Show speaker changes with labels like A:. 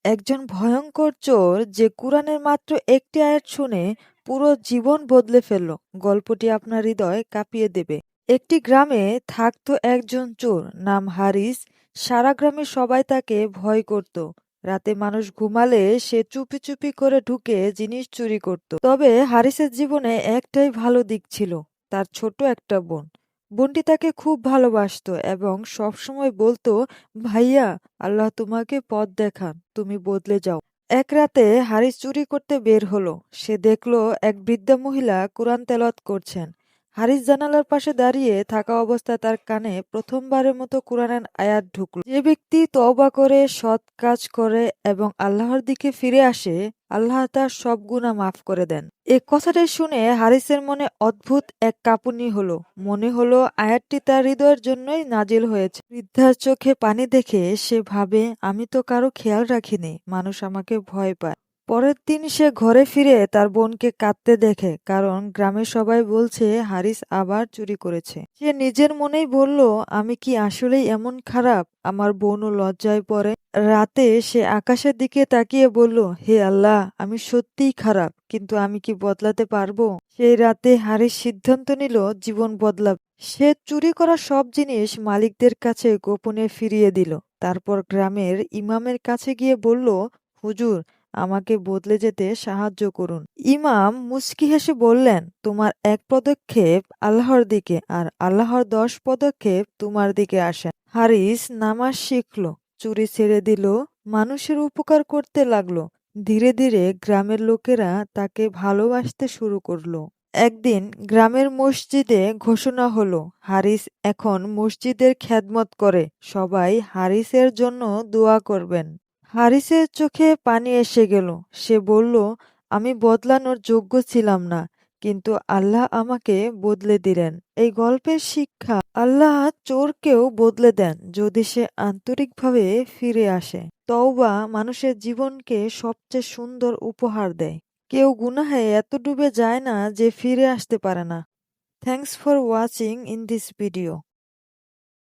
A: একজন ভয়ঙ্কর চোর যে কুরআনের মাত্র একটি আয়াত শুনে পুরো জীবন বদলে ফেলল। গল্পটি আপনার হৃদয় কাঁপিয়ে দেবে। একটি গ্রামে থাকতো একজন চোর, নাম হারিস। সারা গ্রামের সবাই তাকে ভয় করত। রাতে মানুষ ঘুমালে সে চুপি চুপি করে ঢুকে জিনিস চুরি করত। তবে হারিসের জীবনে একটাই ভালো দিক ছিল, তার ছোট একটা বোন। বোনটি তাকে খুব ভালোবাসতো এবং সবসময় বলতো, ভাইয়া, আল্লাহ তোমাকে পথ দেখান, তুমি বদলে যাও। এক রাতে হারিস চুরি করতে বের হলো। সে দেখলো এক বৃদ্ধা মহিলা কোরআন তেলাওয়াত করছেন। হারিস জানালার পাশে দাঁড়িয়ে থাকা অবস্থায় তার কানে প্রথমবারের মতো কোরআনের আয়াত ঢুকলো, যে ব্যক্তি তওবা করে, সৎ কাজ করে এবং আল্লাহর দিকে ফিরে আসে, আল্লাহ তার সব গুনাহ মাফ করে দেন। এ কথাটা শুনে হারিসের মনে অদ্ভুত এক কাঁপুনি হলো। মনে হলো আয়াতটি তার হৃদয়ের জন্যই নাজিল হয়েছে। বৃদ্ধার চোখে পানি দেখে সে ভাবে, আমি তো কারো খেয়াল রাখিনি, মানুষ আমাকে ভয় পায়। পরের দিন সে ঘরে ফিরে তার বোনকে কাঁদতে দেখে, কারণ গ্রামের সবাই বলছে হারিস আবার চুরি করেছে। সে নিজের মনেই বলল, আমি কি আসলেই এমন খারাপ? আমার বোনও লজ্জায় পড়ে। রাতে সে আকাশের দিকে তাকিয়ে বলল, হে আল্লাহ, আমি সত্যিই খারাপ, কিন্তু আমি কি বদলাতে পারবো? সেই রাতে হারিস সিদ্ধান্ত নিল জীবন বদলাবে। সে চুরি করা সব জিনিস মালিকদের কাছে গোপনে ফিরিয়ে দিল। তারপর গ্রামের ইমামের কাছে গিয়ে বলল, হুজুর, আমাকে বদলে যেতে সাহায্য করুন। ইমাম মুচকি হেসে বললেন, তোমার এক পদক্ষেপ আল্লাহর দিকে আর আল্লাহর 10 পদক্ষেপ তোমার দিকে আসেন। হারিস নামাজ শিখল, চুরি ছেড়ে দিল, মানুষের উপকার করতে লাগলো। ধীরে ধীরে গ্রামের লোকেরা তাকে ভালোবাসতে শুরু করলো। একদিন গ্রামের মসজিদে ঘোষণা হলো, হারিস এখন মসজিদের খেদমত করে, সবাই হারিসের জন্য দোয়া করবেন। হারিসের চোখে পানি এসে গেল। সে বলল, আমি বদলানোর যোগ্য ছিলাম না, কিন্তু আল্লাহ আমাকে বদলে দিলেন। এই গল্পের শিক্ষা, আল্লাহ চোরকেও বদলে দেন যদি সে আন্তরিকভাবে ফিরে আসে। তওবা মানুষের জীবনকে সবচেয়ে সুন্দর উপহার দেয়। কেউ গুনাহে এত ডুবে যায় না যে ফিরে আসতে পারে না। Thanks for watching in this video.